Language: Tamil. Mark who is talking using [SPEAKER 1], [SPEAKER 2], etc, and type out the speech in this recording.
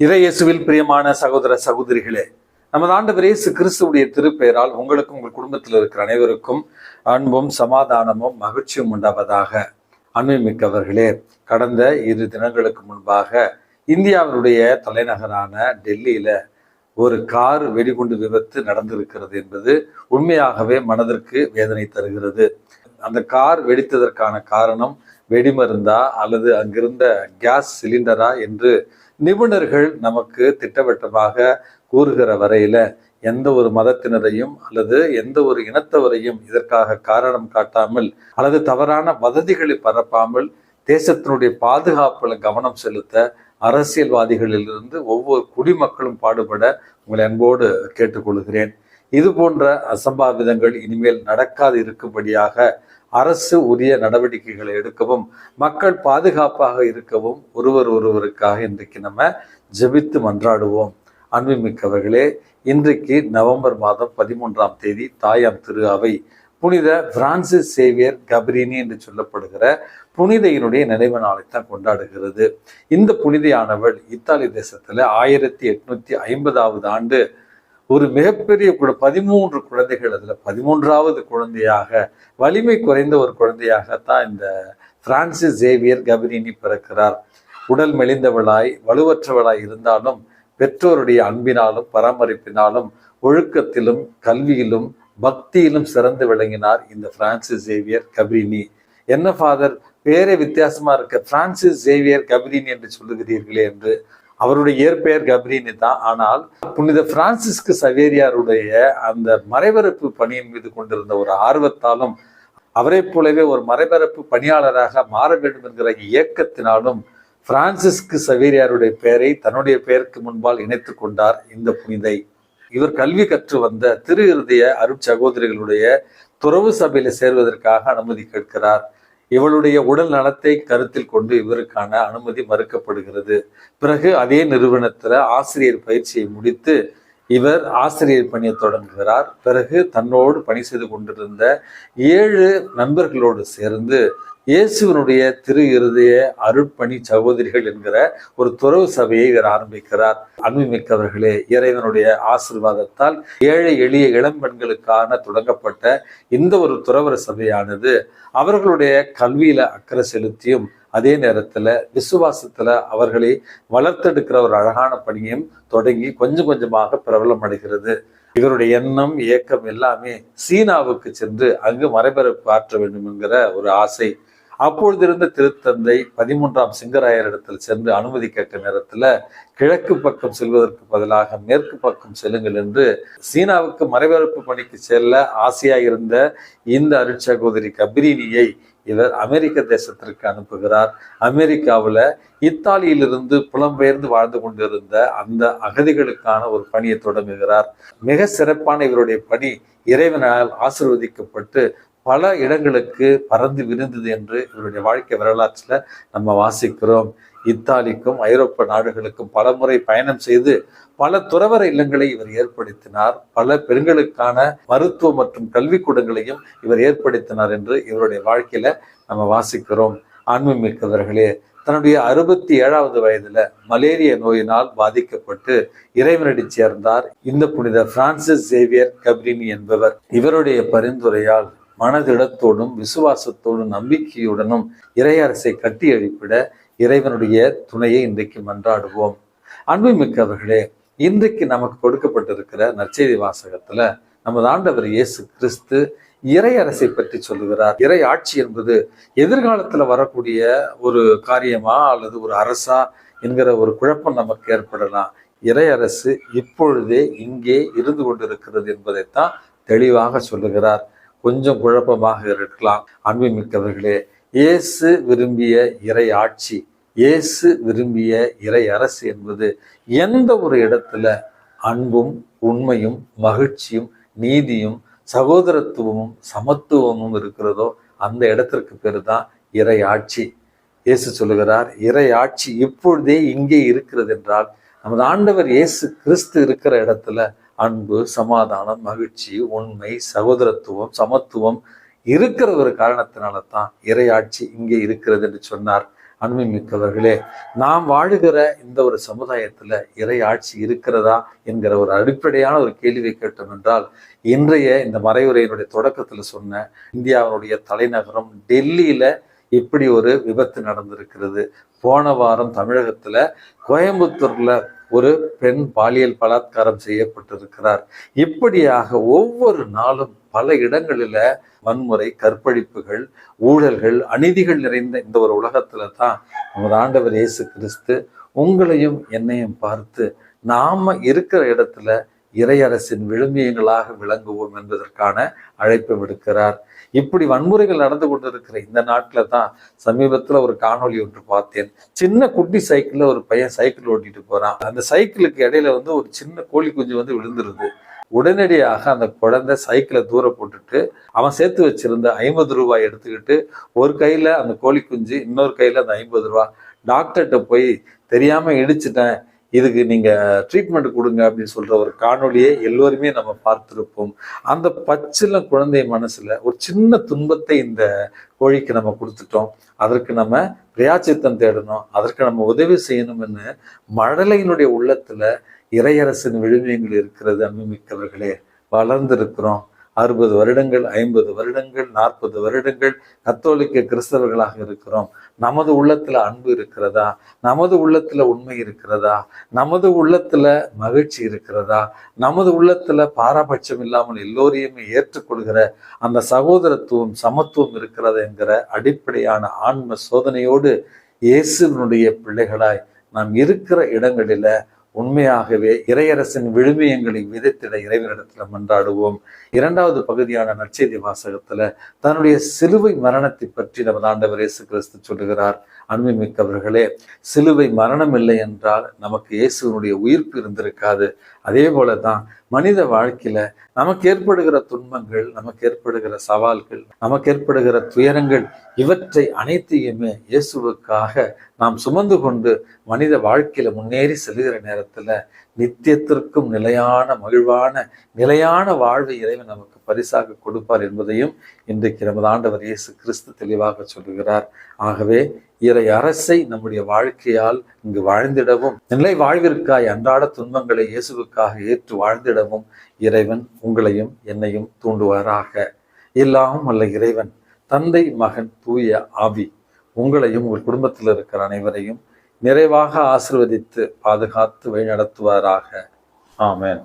[SPEAKER 1] இறையேசுவில் பிரியமான சகோதர சகோதரிகளே, நமது ஆண்டவர் இயேசு கிறிஸ்துவுடைய திருப்பெயரால் உங்களுக்கும் உங்கள் குடும்பத்தில் இருக்கிற அனைவருக்கும் அன்பும் சமாதானமும் மகிழ்ச்சியும் உண்டாவதாக. அன்புமிக்கவர்களே, கடந்த 2 தினங்களுக்கு முன்பாக இந்தியாவினுடைய தலைநகரான டெல்லியில ஒரு கார் வெடிகுண்டு விபத்து நடந்திருக்கிறது என்பது உண்மையாகவே மனதிற்கு வேதனை தருகிறது. அந்த கார் வெடித்ததற்கான காரணம் வெடிமருந்தா அல்லது அங்கிருந்த கேஸ் சிலிண்டரா என்று நிபுணர்கள் நமக்கு திட்டவட்டமாக கூறுகிற வரையில எந்த ஒரு மதத்தினரையும் அல்லது எந்த ஒரு இனத்தவரையும் இதற்காக காரணம் காட்டாமல் அல்லது தவறான வதந்திகளை பரப்பாமல் தேசத்தினுடைய பாதுகாப்புல கவனம் செலுத்த அரசியல்வாதிகளிலிருந்து ஒவ்வொரு குடிமக்களும் பாடுபட உங்களை அன்போடு கேட்டுக்கொள்கிறேன். இது போன்ற அசம்பாவிதங்கள் இனிமேல் நடக்காது இருக்கும்படியாக அரசு உரிய நடவடிக்கைகளை எடுக்கவும் மக்கள் பாதுகாப்பாக இருக்கவும் ஒருவருக்காக இன்றைக்கு நம்ம ஜெபித்து மன்றாடுவோம். அன்புமிக்கவர்களே, இன்றைக்கு நவம்பர் மாதம் 13ஆம் தேதி தாயாம் திரு அவை புனித பிரான்சிஸ் சேவியர் கப்ரினி என்று சொல்லப்படுகிற புனிதையினுடைய நினைவு நாளைத்தான் கொண்டாடுகிறது. இந்த புனிதையானவள் இத்தாலி தேசத்துல 1850ஆவது ஆண்டு ஒரு மிகப்பெரிய 13 குழந்தைகள், அதுல 13ஆவது குழந்தையாக, வலிமை குறைந்த ஒரு குழந்தையாகத்தான் இந்த பிரான்சிஸ் சேவியர் கப்ரினி பிறக்கிறார். உடல் மெலிந்தவளாய் வலுவற்றவளாய் இருந்தாலும் பெற்றோருடைய அன்பினாலும் பராமரிப்பினாலும் ஒழுக்கத்திலும் கல்வியிலும் பக்தியிலும் சிறந்து விளங்கினார் இந்த பிரான்சிஸ் சேவியர் கப்ரினி. என்ன ஃபாதர், பேரே வித்தியாசமா இருக்க, பிரான்சிஸ் சேவியர் கப்ரினி என்று சொல்லுகிறீர்களே என்று. அவருடைய இயற்பெயர் கப்ரினி தான். ஆனால் புனித பிரான்சிஸ்கு சவேரியாருடைய அந்த மறைபரப்பு பணியின் மீது கொண்டிருந்த ஒரு ஆர்வத்தாலும் அவரை போலவே ஒரு மறைபரப்பு பணியாளராக மாற வேண்டும் என்கிற இயக்கத்தினாலும் பிரான்சிஸ்கு சவேரியாருடைய பெயரை தன்னுடைய பெயருக்கு முன்பால் இணைத்து கொண்டார் இந்த புனிதை. இவர் கல்வி கற்று வந்த திரு இருதய அருட்சகோதரிகளுடைய துறவு சபையில சேர்வதற்காக அனுமதி கேட்கிறார். இவளுடைய உடல் நலத்தை கருத்தில் கொண்டு இவருக்கான அனுமதி மறுக்கப்படுகிறது. பிறகு அதே நிறுவனத்துல ஆசிரியர் பயிற்சியை முடித்து இவர் ஆசிரியர் பணியை தொடங்குகிறார். பிறகு தன்னோடு பணி செய்து கொண்டிருந்த 7 நண்பர்களோடு சேர்ந்து இயேசுவனுடைய திரு இருதய அருட்பணி சகோதரிகள் என்கிற ஒரு துறவு சபையை இவர் ஆரம்பிக்கிறார். அன்புமிக்கவர்களே, இறைவனுடைய ஆசீர்வாதத்தால் ஏழை எளிய இளம்பெண்களுக்கான தொடங்கப்பட்ட இந்த ஒரு துறவர சபையானது அவர்களுடைய கல்வியில அக்கறை செலுத்தியும் அதே நேரத்துல விசுவாசத்துல அவர்களை வளர்த்தெடுக்கிற ஒரு அழகான பணியும் தொடங்கி கொஞ்சம் கொஞ்சமாக பிரபலம் அடைகிறது. இவருடைய எண்ணம் இயக்கம் எல்லாமே சீனாவுக்கு சென்று அங்கு மறைபரப்பு ஆற்ற வேண்டும் என்கிற ஒரு ஆசை. அப்பொழுது இருந்த திருத்தந்தை 13ஆம் சிங்கராயரிடத்தில் சென்று அனுமதி கேட்ட நேரத்துல கிழக்கு பக்கம் செல்வதற்கு பதிலாக மேற்கு பக்கம் செல்லுங்கள் என்று சீனாவுக்கு மறைபரப்பு பணிக்கு செல்ல ஆசையாயிருந்த இந்த அருட்சகோதரி கப்ரினியை இவர் அமெரிக்க தேசத்திற்கு அனுப்புகிறார். அமெரிக்காவில் இத்தாலியிலிருந்து புலம்பெயர்ந்து வாழ்ந்து கொண்டிருந்த அந்த அகதிகளுக்கான ஒரு பணியை தொடங்குகிறார். மிக சிறப்பான இவருடைய பணி இறைவனால் ஆசீர்வதிக்கப்பட்டு பல இடங்களுக்கு பறந்து விரிந்தது என்று இவருடைய வாழ்க்கை வரலாற்றில் நம்ம வாசிக்கிறோம். இத்தாலிக்கும் ஐரோப்பா நாடுகளுக்கும் பல முறை பயணம் செய்து பல துறவர இல்லங்களை இவர் ஏற்படுத்தினார். பல பெண்களுக்கான மருத்துவ மற்றும் கல்விக்கூடங்களையும் இவர் ஏற்படுத்தினார் என்று இவருடைய வாழ்க்கையில நம்ம வாசிக்கிறோம். ஆன்மீகவர்களே, தன்னுடைய 67ஆவது வயதுல மலேரியா நோயினால் பாதிக்கப்பட்டு இறைவனடி சேர்ந்தார் இந்த புனித பிரான்சிஸ் சேவியர் கப்ரினி என்பவர். இவருடைய பரிந்துரையால் மனதிடத்தோடும் விசுவாசத்தோடும் நம்பிக்கையுடனும் இறையரசை கட்டி எழுப்பிட இறைவனுடைய துணையை இன்றைக்கு மன்றாடுவோம். அன்புமிக்கவர்களே, இன்றைக்கு நமக்கு கொடுக்கப்பட்டிருக்கிற நற்செய்தி வாசகத்துல நமது ஆண்டவர் இயேசு கிறிஸ்து இறையரசை பற்றி சொல்லுகிறார். இறை ஆட்சி என்பது எதிர்காலத்துல வரக்கூடிய ஒரு காரியமா அல்லது ஒரு அரசா என்கிற ஒரு குழப்பம் நமக்கு ஏற்படலாம். இறையரசு இப்பொழுதே இங்கே இருந்து கொண்டிருக்கிறது என்பதைத்தான் தெளிவாக சொல்லுகிறார். கொஞ்சம் குழப்பமாக இருக்கலாம். அன்புமிக்கவர்களே, இயேசு விரும்பிய இறை ஆட்சி, இயேசு விரும்பிய இறை அரசு என்பது எந்த ஒரு இடத்துல அன்பும் உண்மையும் மகிழ்ச்சியும் நீதியும் சகோதரத்துவமும் சமத்துவமும் இருக்கிறதோ அந்த இடத்திற்கு பேரு தான் இறை ஆட்சி. இயேசு சொல்லுகிறார், இறை ஆட்சி இப்பொழுதே இங்கே இருக்கிறது என்றால் நமது ஆண்டவர் இயேசு கிறிஸ்து இருக்கிற இடத்துல அன்பு, சமாதானம், மகிழ்ச்சி, உண்மை, சகோதரத்துவம், சமத்துவம் இருக்கிற ஒரு காரணத்தினால தான் இறையாட்சி இங்கே இருக்கிறது என்று சொன்னார். அன்பு மிக்கவர்களே, நாம் வாழுகிற இந்த ஒரு சமுதாயத்துல இறை ஆட்சி இருக்கிறதா என்கிற ஒரு அடிப்படையான ஒரு கேள்வியை கேட்டோம் என்றால், இன்றைய இந்த மறைவுரையினுடைய தொடக்கத்துல சொன்ன இந்தியாவினுடைய தலைநகரம் டெல்லியில இப்படி ஒரு விபத்து நடந்திருக்கிறது. போன வாரம் தமிழகத்துல கோயம்புத்தூர்ல ஒரு பெண் பாலியல் பலாத்காரம் செய்யப்பட்டிருக்கிறார். இப்படியாக ஒவ்வொரு நாளும் பல இடங்களில வன்முறை, கற்பழிப்புகள், ஊழல்கள், அநீதிகள் நிறைந்த இந்த ஒரு உலகத்துல தான் நமது ஆண்டவர் இயேசு கிறிஸ்து உங்களையும் என்னையும் பார்த்து நாம இருக்கிற இடத்துல இறையரசின் விழுமியங்களாக விளங்குவோம் என்பதற்கான அழைப்பு விடுக்கிறார். இப்படி வன்முறைகள் நடந்து கொண்டிருக்கிற இந்த நாட்டில தான் சமீபத்துல ஒரு காணொலி ஒன்று பார்த்தேன். சின்ன குட்டி சைக்கிள்ல ஒரு பையன் சைக்கிள் ஓட்டிட்டு போறான். அந்த சைக்கிளுக்கு இடையில ஒரு சின்ன கோழி குஞ்சு விழுந்துருது. உடனடியாக அந்த குழந்தை சைக்கிளை தூர போட்டுட்டு அவன் சேர்த்து வச்சிருந்த 50 ரூபாய் எடுத்துக்கிட்டு ஒரு கையில அந்த கோழி குஞ்சு, இன்னொரு கையில அந்த 50 ரூபாய், டாக்டர்கிட்ட போய் தெரியாம இடிச்சிட்டேன், இதுக்கு நீங்க ட்ரீட்மெண்ட் கொடுங்க அப்படின்னு சொல்ற ஒரு காணொலியை எல்லோருமே நம்ம பார்த்திருப்போம். அந்த பச்சில குழந்தை மனசுல ஒரு சின்ன துன்பத்தை இந்த கோழிக்கு நம்ம கொடுத்துட்டோம், அதற்கு நம்ம பிராயச்சித்தம் தேடணும், அதற்கு நம்ம உதவி செய்யணும்னு மழலையினுடைய உள்ளத்துல இறையரசின் விழுமியங்கள் இருக்கிறது. அன்புமிக்கவர்களே, வளர்ந்திருக்கிறோம். 60 வருடங்கள், 50 வருடங்கள், 40 வருடங்கள் கத்தோலிக்க கிறிஸ்தவர்களாக இருக்கிறோம். நமது உள்ளத்துல அன்பு இருக்கிறதா? நமது உள்ளத்துல உண்மை இருக்கிறதா? நமது உள்ளத்துல மகிழ்ச்சி இருக்கிறதா? நமது உள்ளத்துல பாராபட்சம் இல்லாமல் எல்லோரையுமே ஏற்றுக்கொள்கிற அந்த சகோதரத்துவம், சமத்துவம் இருக்கிறதா என்கிற அடிப்படையான ஆன்ம சோதனையோடு இயேசுவினுடைய பிள்ளைகளாய் நாம் இருக்கிற இடங்களில உண்மையாகவே இறையரசின் விழுமியங்களை விதைத்திட இறைவனிடத்துல மன்றாடுவோம். 2வது பகுதியான நற்செய்தி வாசகத்துல தன்னுடைய சிலுவை மரணத்தை பற்றி நமது ஆண்டவர் இயேசு கிறிஸ்து சொல்லுகிறார். அன்புமிக்கவர்களே, சிலுவை மரணம் இல்லை என்றால் நமக்கு இயேசுனுடைய உயிர்ப்பு இருந்திருக்காது. அதே போலதான் மனித வாழ்க்கையில நமக்கு ஏற்படுகிற துன்பங்கள், நமக்கு ஏற்படுகிற சவால்கள், நமக்கு ஏற்படுகிற துயரங்கள், இவற்றை அனைத்தையுமே இயேசுவுக்காக நாம் சுமந்து கொண்டு மனித வாழ்க்கையில முன்னேறி செல்கிற நேரத்துல நித்தியத்திற்கும் நிலையான மகிழ்வான நிலையான வாழ்வை இறைவன் நமக்கு பரிசாக கொடுப்பார் என்பதையும் இன்றைக்கு நமது ஆண்டவர் இயேசு கிறிஸ்து தெளிவாக சொல்லுகிறார். ஆகவே இறை அரசை நம்முடைய வாழ்க்கையால் இங்கு வாழ்ந்திடவும், நிலை வாழ்விற்காய் அன்றாட துன்பங்களை இயேசுவுக்காக ஏற்று வாழ்ந்திடவும் இறைவன் உங்களையும் என்னையும் தூண்டுவாராக. எல்லாம் வல்ல இறைவன் தந்தை, மகன், தூய ஆவி உங்களையும் உங்கள் குடும்பத்தில் இருக்கிற அனைவரையும் நிறைவாக ஆசீர்வதித்து பாதுகாத்து வழிநடத்துவாராக. ஆமென்.